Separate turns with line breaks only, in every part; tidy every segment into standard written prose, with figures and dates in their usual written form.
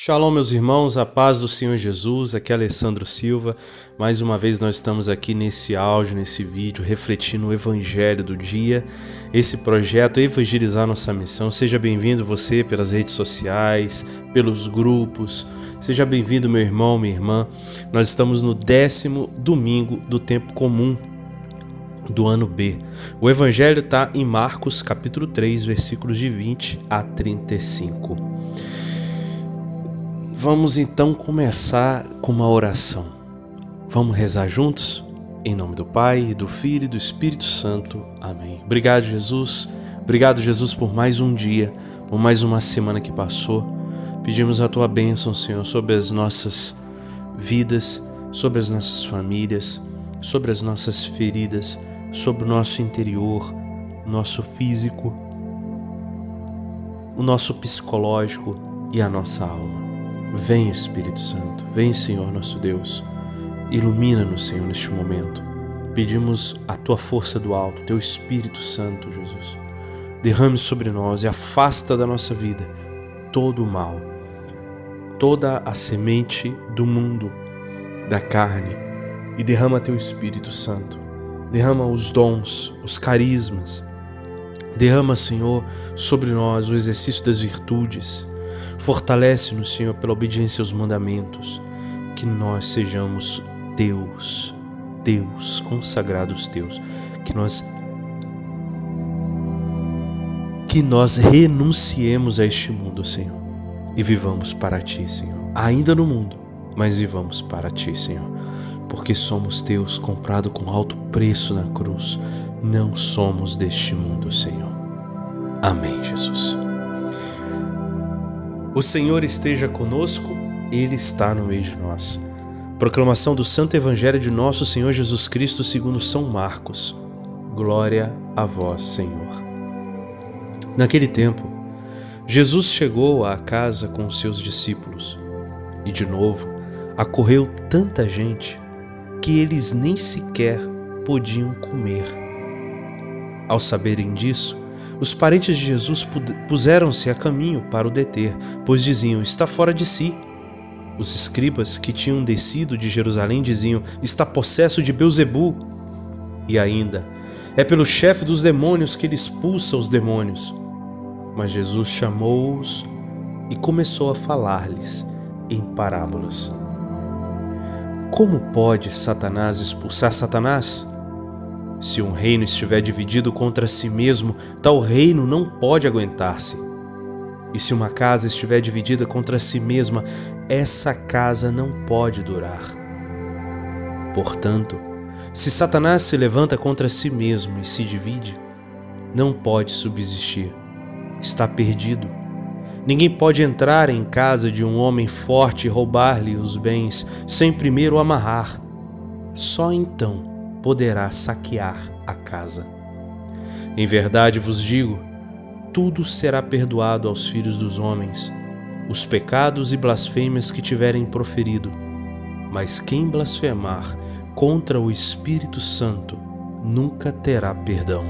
Shalom, meus irmãos, a paz do Senhor Jesus, aqui é Alessandro Silva. Mais uma vez nós estamos aqui nesse áudio, nesse vídeo, refletindo o Evangelho do dia, esse projeto Evangelizar Nossa Missão. Seja bem-vindo você pelas redes sociais, pelos grupos, seja bem-vindo meu irmão, minha irmã. Nós estamos no 10º domingo do tempo comum do ano B. O Evangelho está em Marcos capítulo 3, versículos de 20 a 35. Vamos então começar com uma oração. Vamos rezar juntos? Em nome do Pai, do Filho e do Espírito Santo. Amém. Obrigado, Jesus. Obrigado, Jesus, por mais um dia, por mais uma semana que passou. Pedimos a Tua bênção, Senhor, sobre as nossas vidas, sobre as nossas famílias, sobre as nossas feridas, sobre o nosso interior, o nosso físico, o nosso psicológico e a nossa alma. Vem, Espírito Santo, vem, Senhor nosso Deus, ilumina-nos, Senhor, neste momento. Pedimos a Tua força do alto, Teu Espírito Santo, Jesus. Derrame sobre nós e afasta da nossa vida todo o mal, toda a semente do mundo, da carne, e derrama Teu Espírito Santo. Derrama os dons, os carismas. Derrama, Senhor, sobre nós o exercício das virtudes. Fortalece-nos, Senhor, pela obediência aos mandamentos, que nós sejamos Deus, consagrados Teus, que nós renunciemos a este mundo, Senhor, e vivamos para Ti, Senhor, ainda no mundo, mas vivamos para Ti, Senhor, porque somos Teus, comprado com alto preço na cruz, não somos deste mundo, Senhor. Amém, Jesus. O Senhor esteja conosco, Ele está no meio de nós. Proclamação do Santo Evangelho de nosso Senhor Jesus Cristo segundo São Marcos. Glória a vós, Senhor. Naquele tempo, Jesus chegou à casa com os seus discípulos, e de novo acorreu tanta gente que eles nem sequer podiam comer. Ao saberem disso, os parentes de Jesus puseram-se a caminho para o deter, pois diziam: está fora de si. Os escribas que tinham descido de Jerusalém diziam: está possesso de Belzebu. E ainda: é pelo chefe dos demônios que ele expulsa os demônios. Mas Jesus chamou-os e começou a falar-lhes em parábolas. Como pode Satanás expulsar Satanás? Se um reino estiver dividido contra si mesmo, tal reino não pode aguentar-se. E se uma casa estiver dividida contra si mesma, essa casa não pode durar. Portanto, se Satanás se levanta contra si mesmo e se divide, não pode subsistir. Está perdido. Ninguém pode entrar em casa de um homem forte e roubar-lhe os bens sem primeiro o amarrar. Só então poderá saquear a casa. Em verdade vos digo, tudo será perdoado aos filhos dos homens, os pecados e blasfêmias que tiverem proferido, mas quem blasfemar contra o Espírito Santo nunca terá perdão.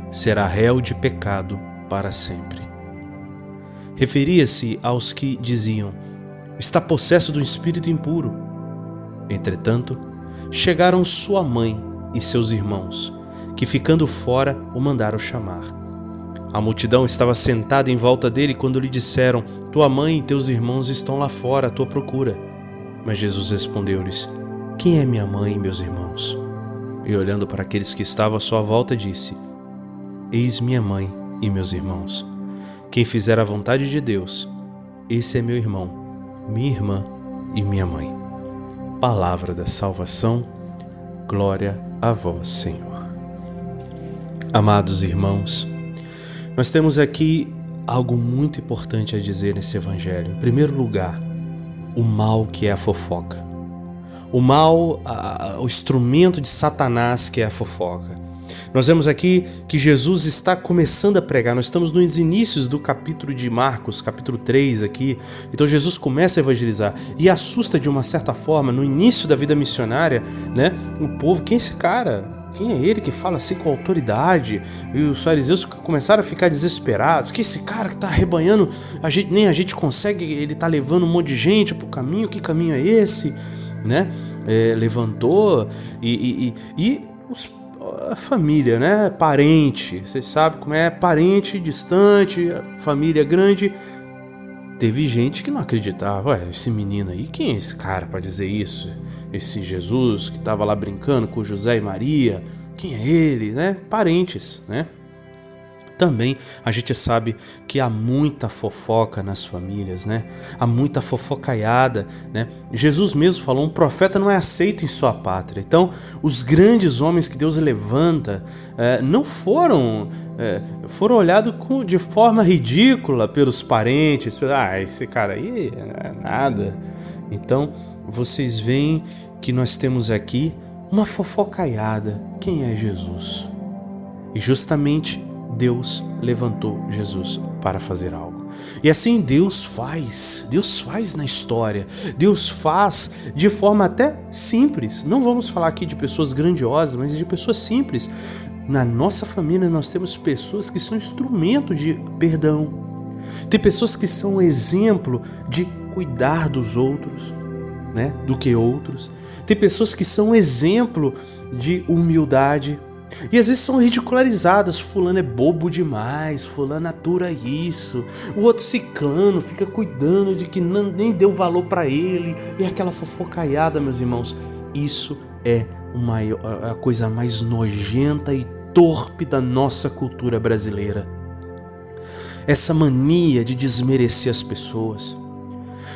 Será réu de pecado para sempre. Referia-se aos que diziam: está possesso de um espírito impuro. Entretanto, chegaram sua mãe e seus irmãos, que ficando fora o mandaram chamar. A multidão estava sentada em volta dele quando lhe disseram: tua mãe e teus irmãos estão lá fora à tua procura. Mas Jesus respondeu-lhes: quem é minha mãe e meus irmãos? E olhando para aqueles que estavam à sua volta, disse: eis minha mãe e meus irmãos. Quem fizer a vontade de Deus, esse é meu irmão, minha irmã e minha mãe. Palavra da salvação, glória a vós, Senhor. Amados irmãos, nós temos aqui algo muito importante a dizer nesse evangelho. Em primeiro lugar, o mal que é a fofoca. O mal, o instrumento de Satanás que é a fofoca. Nós vemos aqui que Jesus está começando a pregar. Nós estamos nos inícios do capítulo de Marcos, capítulo 3 aqui. Então Jesus começa a evangelizar e assusta de uma certa forma, no início da vida missionária, né? O povo: quem é esse cara? Quem é ele que fala assim com autoridade? E os fariseus começaram a ficar desesperados. Que esse cara que tá arrebanhando, nem a gente consegue, ele tá levando um monte de gente pro caminho. Que caminho é esse? Né? Levantou e a família, né? Parente, vocês sabem como é, parente distante, família grande. Teve gente que não acreditava. Ué, esse menino aí, quem é esse cara pra dizer isso? Esse Jesus que tava lá brincando com José e Maria, quem é ele, né? Parentes, né? Também a gente sabe que há muita fofoca nas famílias, né? Há muita fofocaiada, né? Jesus mesmo falou, um profeta não é aceito em sua pátria. Então, os grandes homens que Deus levanta não foram olhados de forma ridícula pelos parentes. Esse cara aí é nada. Então, vocês veem que nós temos aqui uma fofocaiada. Quem é Jesus? E justamente Deus levantou Jesus para fazer algo. E assim Deus faz na história. Deus faz de forma até simples. Não vamos falar aqui de pessoas grandiosas, mas de pessoas simples. Na nossa família nós temos pessoas que são instrumento de perdão. Tem pessoas que são exemplo de cuidar dos outros, né, do que outros. Tem pessoas que são exemplo de humildade. E às vezes são ridicularizadas. Fulano é bobo demais, fulano atura isso. O outro ciclano fica cuidando de que nem deu valor pra ele. E aquela fofocaiada, meus irmãos. Isso é a coisa mais nojenta e torpe da nossa cultura brasileira. Essa mania de desmerecer as pessoas.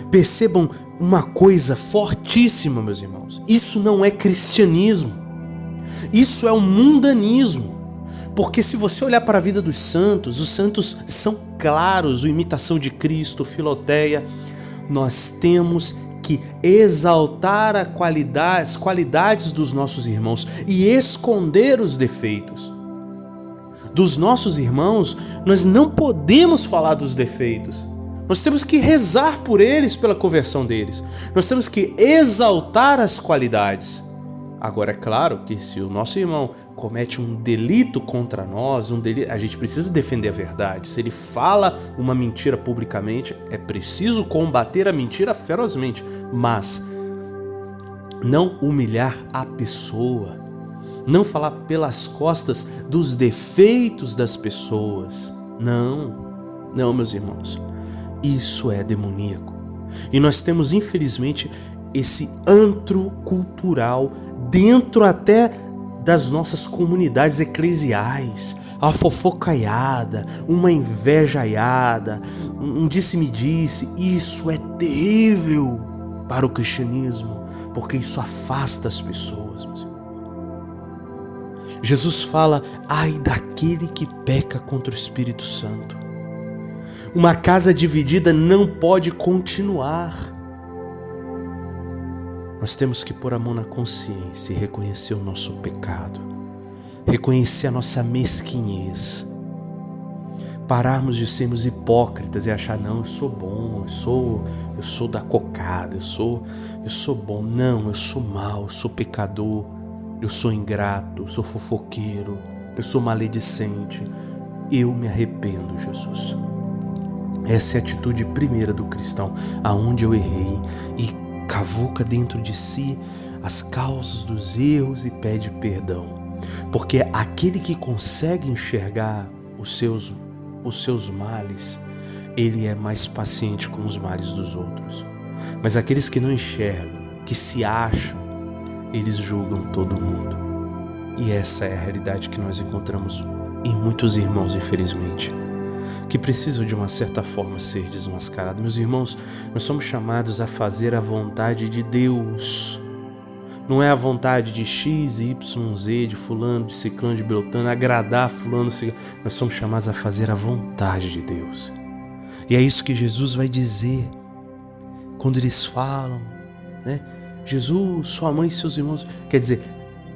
Percebam uma coisa fortíssima, meus irmãos. Isso não é cristianismo. Isso é um mundanismo, porque se você olhar para a vida dos santos, os santos são claros, a imitação de Cristo, Filoteia. Nós temos que exaltar as qualidades dos nossos irmãos e esconder os defeitos. Dos nossos irmãos, nós não podemos falar dos defeitos. Nós temos que rezar por eles, pela conversão deles. Nós temos que exaltar as qualidades. Agora, é claro que se o nosso irmão comete um delito contra nós, a gente precisa defender a verdade. Se ele fala uma mentira publicamente, é preciso combater a mentira ferozmente, mas não humilhar a pessoa, não falar pelas costas dos defeitos das pessoas. Não, meus irmãos, isso é demoníaco. E nós temos, infelizmente, esse antro cultural dentro até das nossas comunidades eclesiais, a fofocaiada, uma invejaiada, um disse-me-disse. Isso é terrível para o cristianismo, porque isso afasta as pessoas. Jesus fala, ai daquele que peca contra o Espírito Santo. Uma casa dividida não pode continuar. Nós temos que pôr a mão na consciência e reconhecer o nosso pecado, reconhecer a nossa mesquinhez, pararmos de sermos hipócritas e achar, não, eu sou bom, eu sou da cocada, eu sou bom. Não, eu sou mau, eu sou pecador, eu sou ingrato, eu sou fofoqueiro, eu sou maledicente. Eu me arrependo, Jesus. Essa é a atitude primeira do cristão, aonde eu errei, e cavuca dentro de si as causas dos erros e pede perdão. Porque aquele que consegue enxergar os seus males, ele é mais paciente com os males dos outros. Mas aqueles que não enxergam, que se acham, eles julgam todo mundo. E essa é a realidade que nós encontramos em muitos irmãos, infelizmente, que precisam de uma certa forma ser desmascarados. Meus irmãos, nós somos chamados a fazer a vontade de Deus. Não é a vontade de X, Y, Z, de fulano, de ciclano, de beltrano, agradar fulano, ciclano. Nós somos chamados a fazer a vontade de Deus. E é isso que Jesus vai dizer quando eles falam, né? Jesus, sua mãe e seus irmãos. Quer dizer,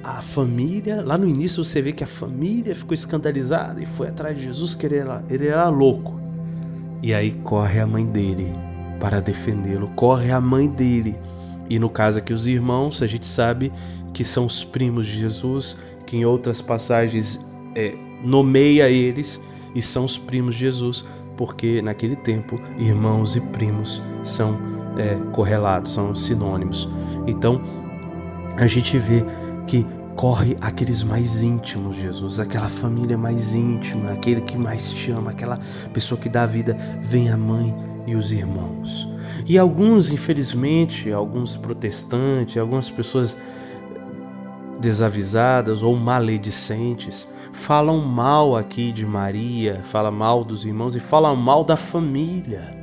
a família, lá no início você vê que a família ficou escandalizada e foi atrás de Jesus, que ele era louco. E aí corre a mãe dele para defendê-lo, corre a mãe dele. E no caso aqui os irmãos, a gente sabe que são os primos de Jesus, que em outras passagens nomeia eles e são os primos de Jesus, porque naquele tempo irmãos e primos são correlatos, são sinônimos. Então a gente vê que corre aqueles mais íntimos de Jesus, aquela família mais íntima, aquele que mais te ama, aquela pessoa que dá a vida, vem a mãe e os irmãos. E alguns, infelizmente, alguns protestantes, algumas pessoas desavisadas ou maledicentes falam mal aqui de Maria, falam mal dos irmãos e falam mal da família.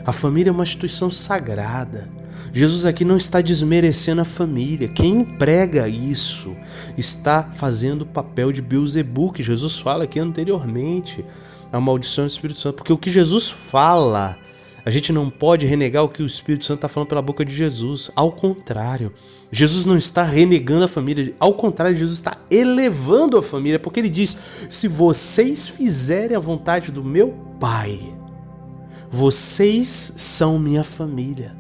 A família é uma instituição sagrada. Jesus aqui não está desmerecendo a família. Quem prega isso está fazendo o papel de Beelzebul, que Jesus fala aqui anteriormente, a maldição do Espírito Santo. Porque o que Jesus fala, a gente não pode renegar o que o Espírito Santo está falando pela boca de Jesus. Ao contrário, Jesus não está renegando a família. Ao contrário, Jesus está elevando a família, porque ele diz: se vocês fizerem a vontade do meu Pai, vocês são minha família.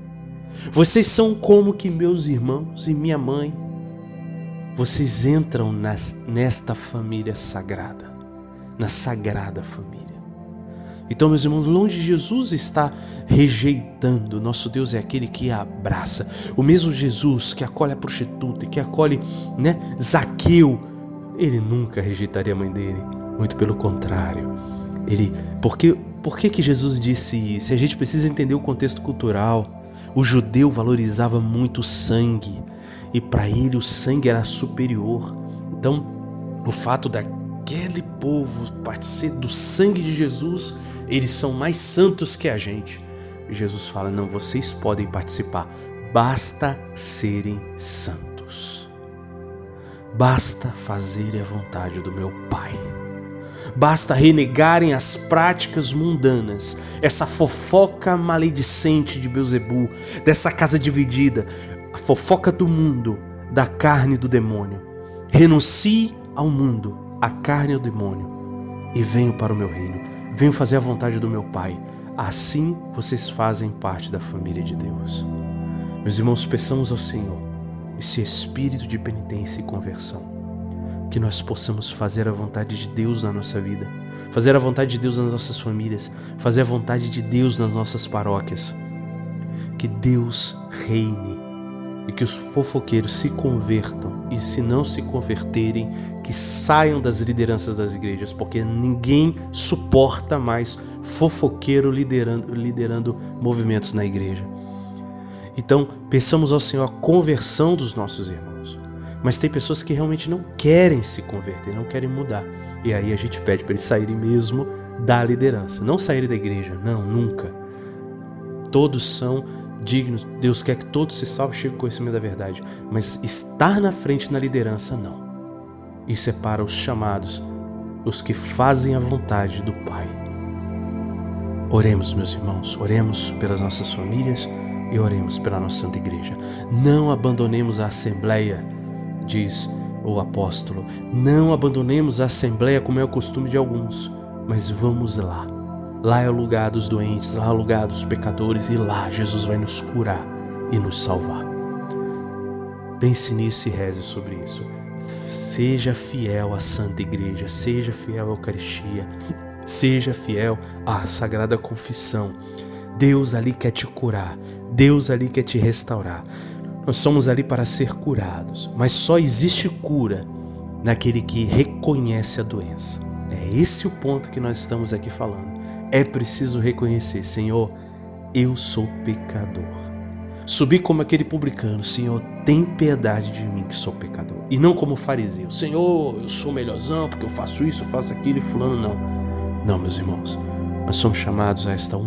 Vocês são como que meus irmãos e minha mãe. Vocês entram nesta família sagrada, na sagrada família. Então, meus irmãos, longe de Jesus está rejeitando. Nosso Deus é aquele que abraça. O mesmo Jesus que acolhe a prostituta e que acolhe, Zaqueu, ele nunca rejeitaria a mãe dele. Muito pelo contrário. Por que Jesus disse isso? A gente precisa entender o contexto cultural. O judeu valorizava muito o sangue e para ele o sangue era superior. Então, o fato daquele povo participar do sangue de Jesus, eles são mais santos que a gente. E Jesus fala: não, vocês podem participar, basta serem santos. Basta fazerem a vontade do meu Pai. Basta renegarem as práticas mundanas, essa fofoca maledicente de Beelzebul, dessa casa dividida, a fofoca do mundo, da carne do demônio. Renuncie ao mundo, à carne e ao demônio, e venham para o meu reino. Venham fazer a vontade do meu Pai. Assim vocês fazem parte da família de Deus. Meus irmãos, peçamos ao Senhor esse espírito de penitência e conversão, que nós possamos fazer a vontade de Deus na nossa vida, fazer a vontade de Deus nas nossas famílias, fazer a vontade de Deus nas nossas paróquias. Que Deus reine e que os fofoqueiros se convertam, e se não se converterem, que saiam das lideranças das igrejas, porque ninguém suporta mais fofoqueiro liderando movimentos na igreja. Então, peçamos ao Senhor a conversão dos nossos irmãos. Mas tem pessoas que realmente não querem se converter, não querem mudar. E aí a gente pede para eles saírem mesmo da liderança. Não saírem da igreja, não, nunca. Todos são dignos. Deus quer que todos se salvem e cheguem ao conhecimento da verdade. Mas estar na frente na liderança, não. Isso é para os chamados, os que fazem a vontade do Pai. Oremos, meus irmãos, oremos pelas nossas famílias e oremos pela nossa Santa Igreja. Não abandonemos a Assembleia, diz o apóstolo. Não abandonemos a Assembleia como é o costume de alguns, mas vamos lá. Lá é o lugar dos doentes, lá é o lugar dos pecadores, e lá Jesus vai nos curar e nos salvar. Pense nisso e reze sobre isso. Seja fiel à Santa Igreja, seja fiel à Eucaristia, seja fiel à Sagrada Confissão. Deus ali quer te curar, Deus ali quer te restaurar. Nós somos ali para ser curados, mas só existe cura naquele que reconhece a doença. É esse o ponto que nós estamos aqui falando. É preciso reconhecer: Senhor, eu sou pecador. Subir como aquele publicano: Senhor, tem piedade de mim que sou pecador. E não como fariseu: Senhor, eu sou melhorzão porque eu faço isso, eu faço aquilo, e fulano não. Não, meus irmãos, nós somos chamados a esta